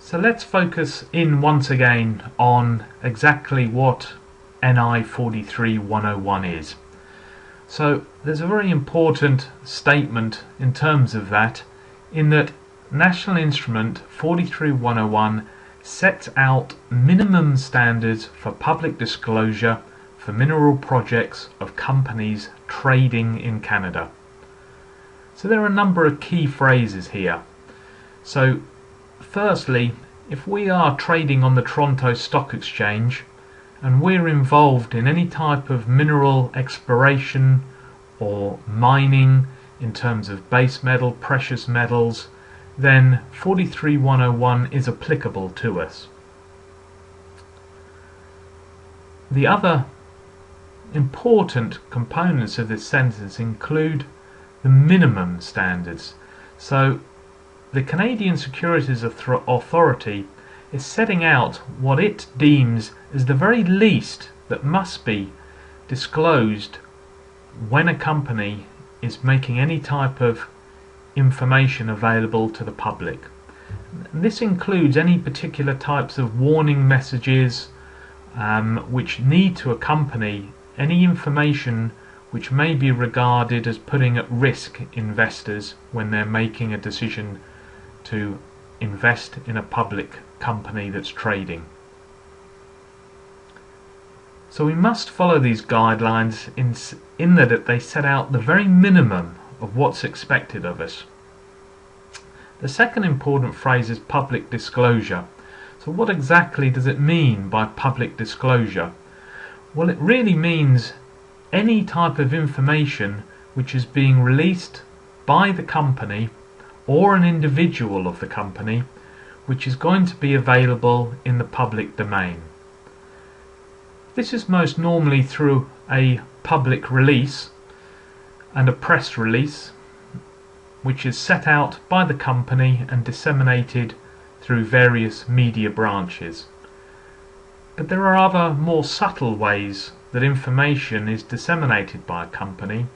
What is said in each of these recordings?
So let's focus in once again on exactly what NI43101 is. So there's a very important statement in terms of that, in that National Instrument 43101 sets out minimum standards for public disclosure for mineral projects of companies trading in Canada. So there are a number of key phrases here. So firstly, if we are trading on the Toronto Stock Exchange and we're involved in any type of mineral exploration or mining in terms of base metal, precious metals, then 43101 is applicable to us. The other important components of this sentence include the minimum standards. So the Canadian Securities Authority is setting out what it deems as the very least that must be disclosed when a company is making any type of information available to the public. This includes any particular types of warning messages which need to accompany any information which may be regarded as putting at risk investors when they're making a decision to invest in a public company that's trading. So we must follow these guidelines in that they set out the very minimum of what's expected of us. The second important phrase is public disclosure. So what exactly does it mean by public disclosure? Well, it really means any type of information which is being released by the company or an individual of the company, which is going to be available in the public domain. This is most normally through a public release and a press release, which is set out by the company and disseminated through various media branches. But there are other more subtle ways that information is disseminated by a company,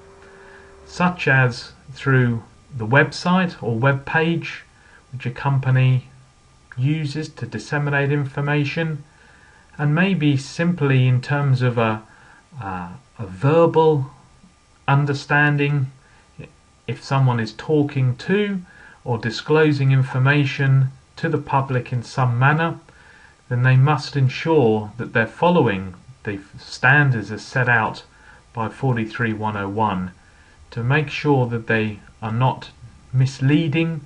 such as through the website or web page which a company uses to disseminate information, and maybe simply in terms of a verbal understanding. If someone is talking to or disclosing information to the public in some manner, then they must ensure that they're following the standards as set out by 43101 to make sure that they are not misleading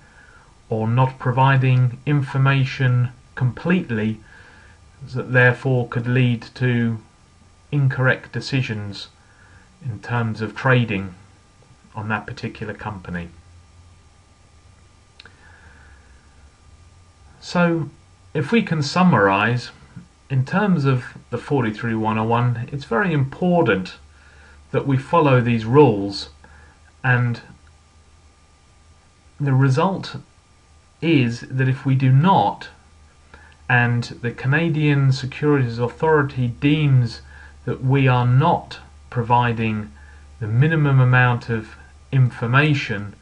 or not providing information completely that therefore could lead to incorrect decisions in terms of trading on that particular company. So if we can summarize, in terms of the 43101, it's very important that we follow these rules, and the result is that if we do not, and the Canadian Securities Authority deems that we are not providing the minimum amount of information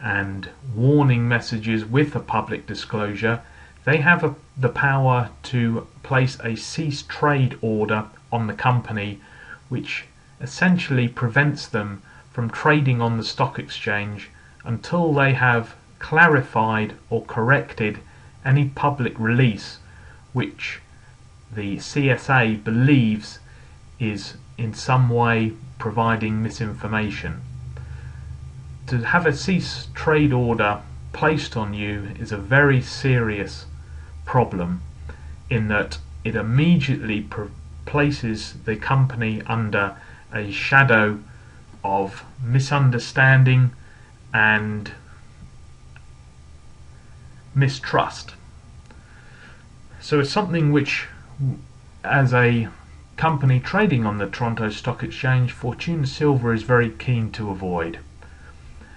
and warning messages with a public disclosure, they have the power to place a cease trade order on the company, which essentially prevents them from trading on the stock exchange until they have clarified or corrected any public release which the CSA believes is in some way providing misinformation. To have a cease trade order placed on you is a very serious problem, in that it immediately places the company under a shadow of misunderstanding and mistrust. So it's something which, as a company trading on the Toronto Stock Exchange, Fortuna Silver is very keen to avoid.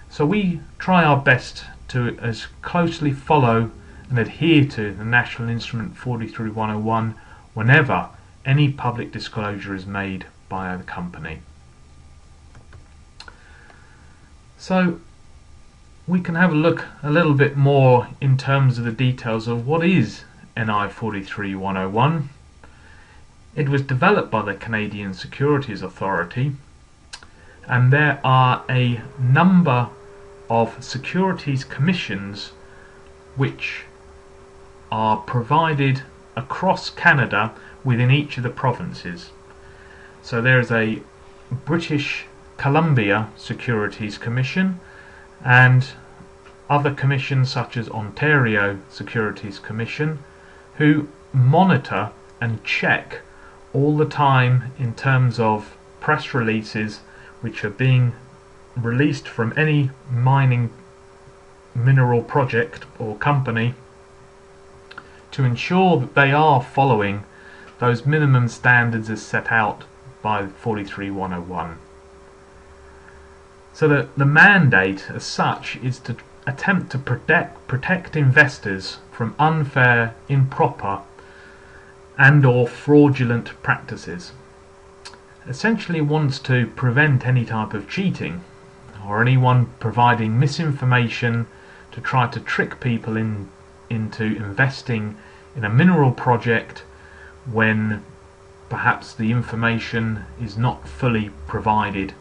So we try our best to as closely follow and adhere to the National Instrument 43101 whenever any public disclosure is made by the company. So we can have a look a little bit more in terms of the details of what is NI43101. It was developed by the Canadian Securities Authority, and there are a number of securities commissions which are provided across Canada within each of the provinces. So there is a British Columbia Securities Commission and other commissions such as Ontario Securities Commission, who monitor and check all the time in terms of press releases which are being released from any mining mineral project or company, to ensure that they are following those minimum standards as set out by 43101. So the mandate as such is to attempt to protect investors from unfair, improper and or fraudulent practices. Essentially wants to prevent any type of cheating or anyone providing misinformation to try to trick people into investing in a mineral project when perhaps the information is not fully provided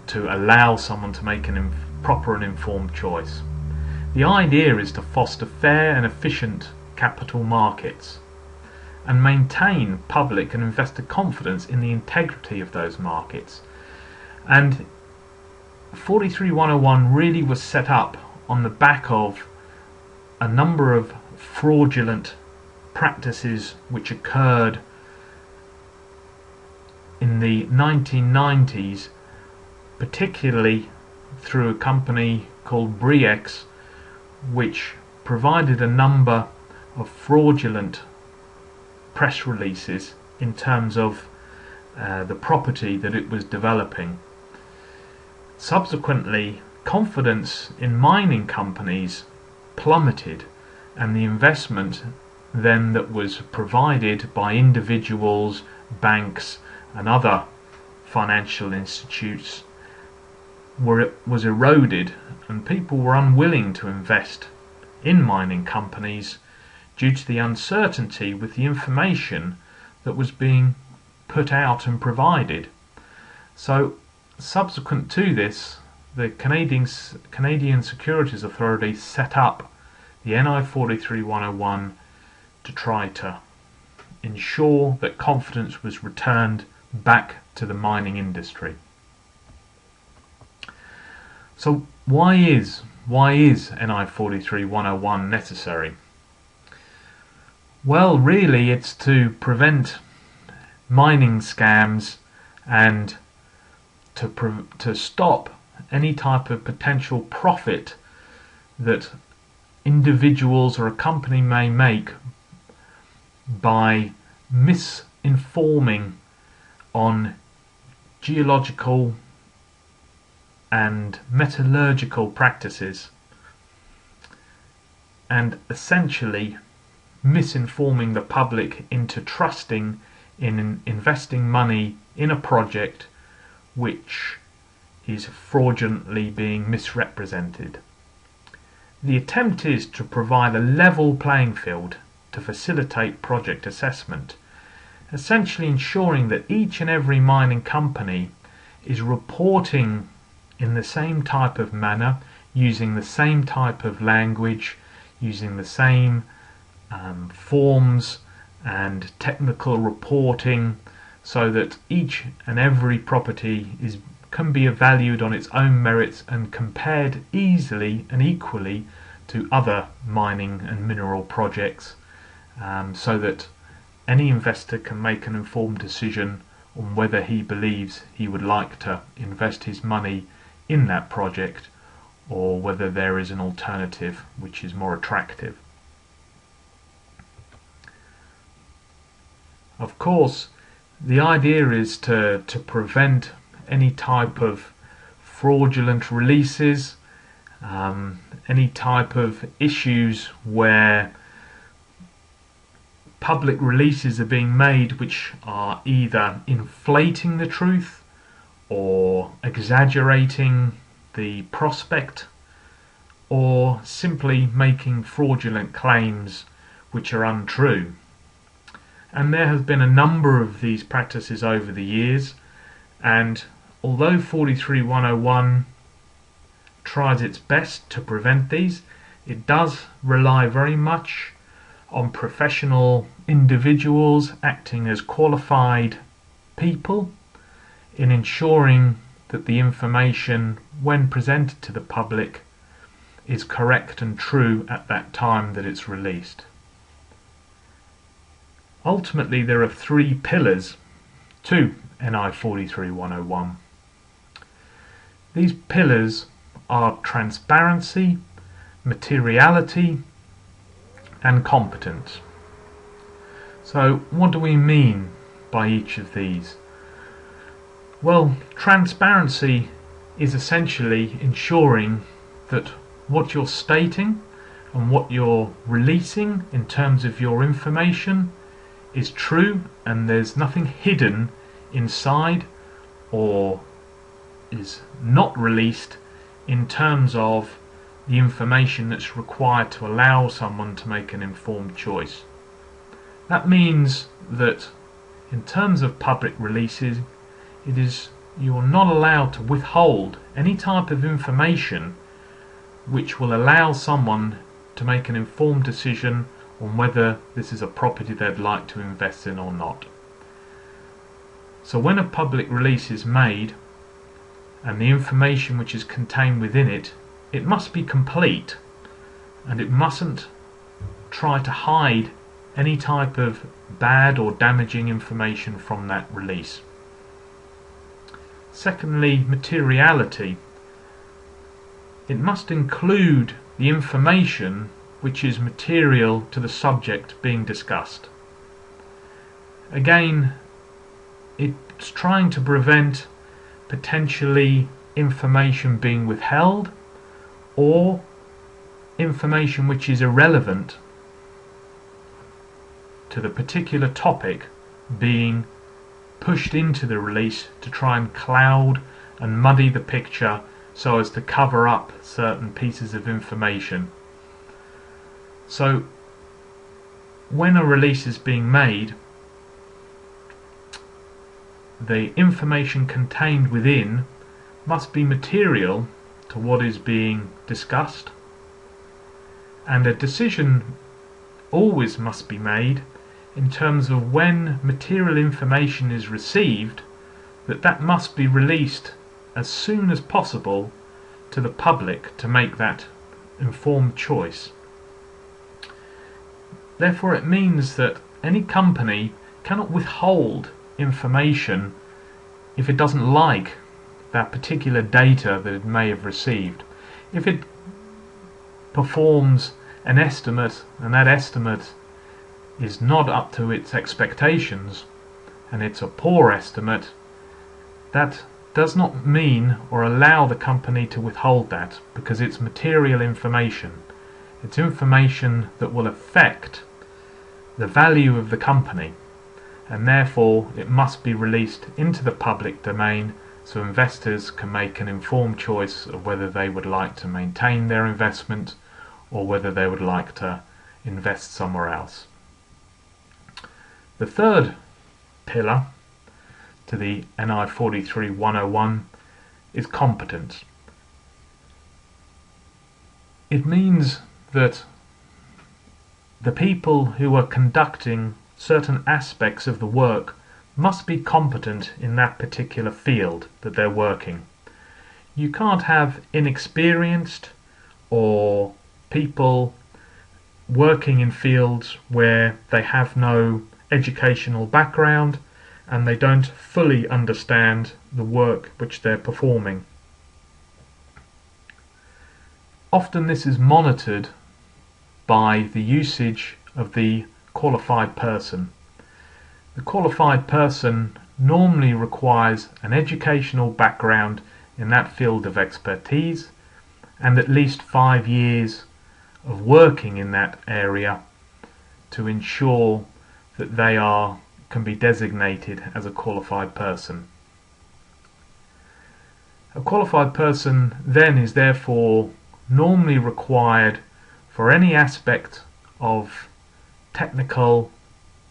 to allow someone to make a proper and informed choice. The idea is to foster fair and efficient capital markets and maintain public and investor confidence in the integrity of those markets. And 43101 really was set up on the back of a number of fraudulent practices which occurred in the 1990s, particularly through a company called Briex, which provided a number of fraudulent press releases in terms of the property that it was developing. Subsequently, confidence in mining companies plummeted, and the investment then that was provided by individuals, banks and other financial institutes was eroded, and people were unwilling to invest in mining companies due to the uncertainty with the information that was being put out and provided. So subsequent to this, the Canadian Securities Authority set up the NI43101 to try to ensure that confidence was returned back to the mining industry. So why is NI43101 necessary? Well, really it's to prevent mining scams and to stop any type of potential profit that individuals or a company may make by misinforming on geological and metallurgical practices, and essentially misinforming the public into trusting in investing money in a project which is fraudulently being misrepresented. The attempt is to provide a level playing field to facilitate project assessment, essentially ensuring that each and every mining company is reporting in the same type of manner, using the same type of language, using the same forms and technical reporting, so that each and every property can be valued on its own merits and compared easily and equally to other mining and mineral projects, so that any investor can make an informed decision on whether he believes he would like to invest his money in that project or whether there is an alternative which is more attractive. Of course, the idea is to prevent any type of fraudulent releases, any type of issues where public releases are being made which are either inflating the truth or exaggerating the prospect or simply making fraudulent claims which are untrue. And there has been a number of these practices over the years, and although 43101 tries its best to prevent these, it does rely very much on professional individuals acting as qualified people in ensuring that the information, when presented to the public, is correct and true at that time that it's released. Ultimately, there are three pillars to NI43101. These pillars are transparency, materiality, and competence. So what do we mean by each of these? Well, transparency is essentially ensuring that what you're stating and what you're releasing in terms of your information is true, and there's nothing hidden inside or is not released in terms of the information that's required to allow someone to make an informed choice. That means that in terms of public releases, you're not allowed to withhold any type of information which will allow someone to make an informed decision on whether this is a property they'd like to invest in or not. So when a public release is made and the information which is contained within it, it must be complete, and it mustn't try to hide any type of bad or damaging information from that release. Secondly, materiality. It must include the information which is material to the subject being discussed. Again, it's trying to prevent potentially information being withheld or information which is irrelevant to the particular topic being pushed into the release to try and cloud and muddy the picture so as to cover up certain pieces of information. So when a release is being made, the information contained within must be material to what is being discussed, and a decision always must be made in terms of when material information is received, that must be released as soon as possible to the public to make that informed choice. Therefore, it means that any company cannot withhold information if it doesn't like that particular data that it may have received. If it performs an estimate and that estimate is not up to its expectations and it's a poor estimate, that does not mean or allow the company to withhold that, because it's material information. It's information that will affect the value of the company, and therefore it must be released into the public domain so investors can make an informed choice of whether they would like to maintain their investment or whether they would like to invest somewhere else. The third pillar to the NI 43101 is competence. It means that the people who are conducting certain aspects of the work must be competent in that particular field that they're working. You can't have inexperienced or people working in fields where they have no educational background and they don't fully understand the work which they're performing. Often this is monitored by the usage of the qualified person. The qualified person normally requires an educational background in that field of expertise and at least 5 years of working in that area to ensure that they can be designated as a qualified person. A qualified person then is therefore normally required for any aspect of technical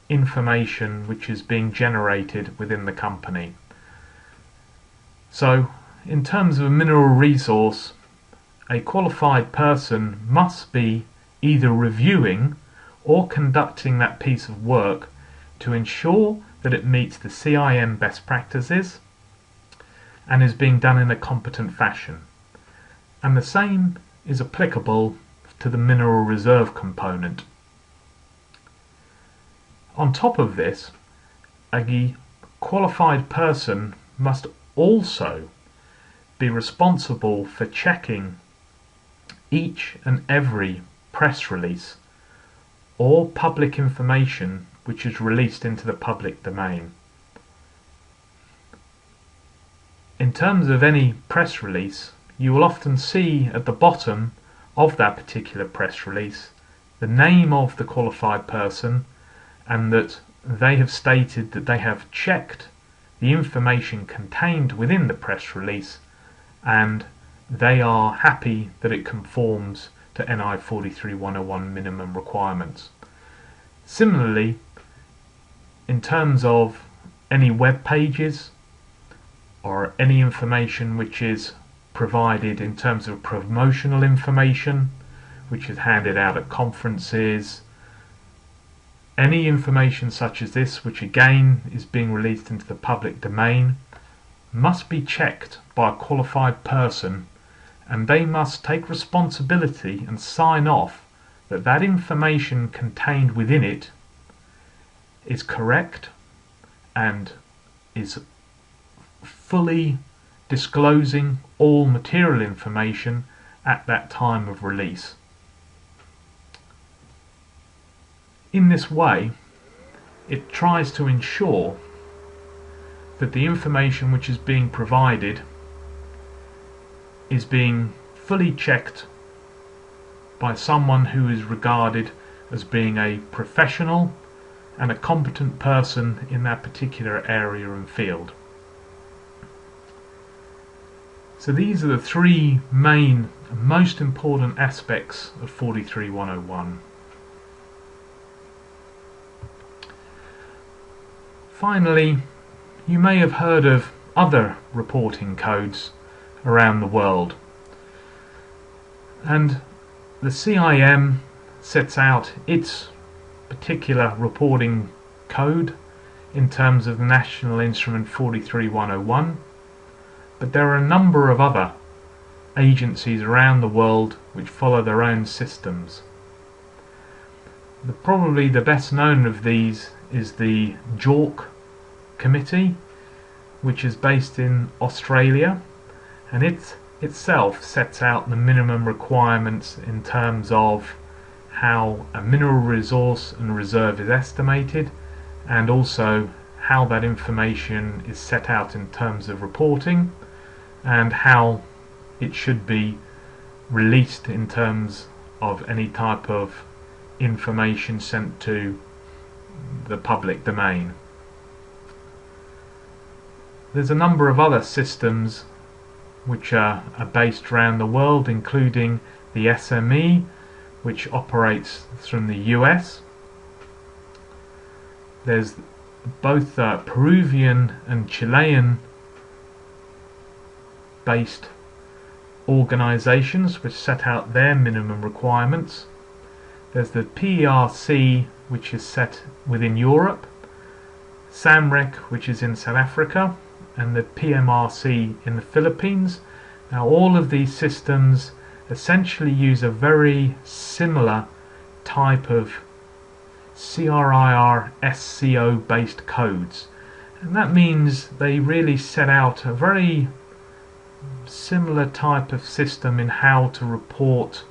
information which is being generated within the company. So, in terms of a mineral resource, a qualified person must be either reviewing or conducting that piece of work to ensure that it meets the CIM best practices and is being done in a competent fashion. And the same is applicable to the mineral reserve component. On top of this, a qualified person must also be responsible for checking each and every press release or public information which is released into the public domain. In terms of any press release, you will often see at the bottom of that particular press release the name of the qualified person, and that they have stated that they have checked the information contained within the press release and they are happy that it conforms to NI43101 minimum requirements. Similarly, in terms of any web pages or any information which is provided in terms of promotional information which is handed out at conferences, any information such as this, which again is being released into the public domain, must be checked by a qualified person, and they must take responsibility and sign off that that information contained within it is correct and is fully disclosing all material information at that time of release. In this way, it tries to ensure that the information which is being provided is being fully checked by someone who is regarded as being a professional and a competent person in that particular area and field. So these are the three main and most important aspects of 43101. Finally, you may have heard of other reporting codes around the world, and the CIM sets out its particular reporting code in terms of the National Instrument 43101, but there are a number of other agencies around the world which follow their own systems. Probably the best known of these is the JORC Committee, which is based in Australia, and it itself sets out the minimum requirements in terms of how a mineral resource and reserve is estimated, and also how that information is set out in terms of reporting and how it should be released in terms of any type of information sent to the public domain. There's a number of other systems which are based around the world, including the SME, which operates from the US. There's both Peruvian and Chilean based organizations which set out their minimum requirements. There's the PERC, which is set within Europe, SAMREC, which is in South Africa, and the PMRC in the Philippines. Now all of these systems essentially use a very similar type of CRIR SCO based codes, and that means they really set out a very similar type of system in how to report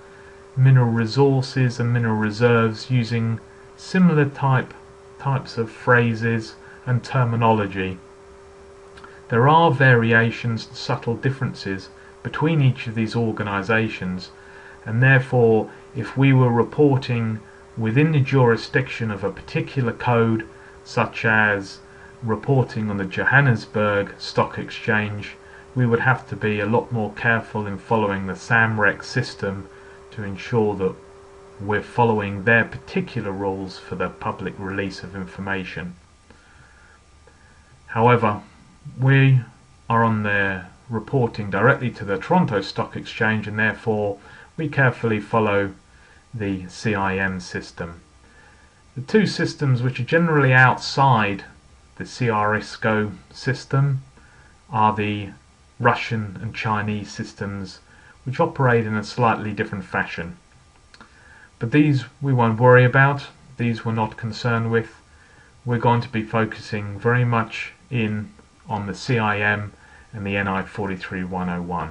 mineral resources and mineral reserves using similar types of phrases and terminology. There are variations and subtle differences between each of these organizations, and therefore if we were reporting within the jurisdiction of a particular code, such as reporting on the Johannesburg Stock Exchange, we would have to be a lot more careful in following the SAMREC system to ensure that we're following their particular rules for the public release of information. However, we are on there reporting directly to the Toronto Stock Exchange, and therefore we carefully follow the CIM system. The two systems which are generally outside the CRISCO system are the Russian and Chinese systems, which operate in a slightly different fashion. But these we won't worry about, these we're not concerned with. We're going to be focusing very much in on the CIM and the NI43101.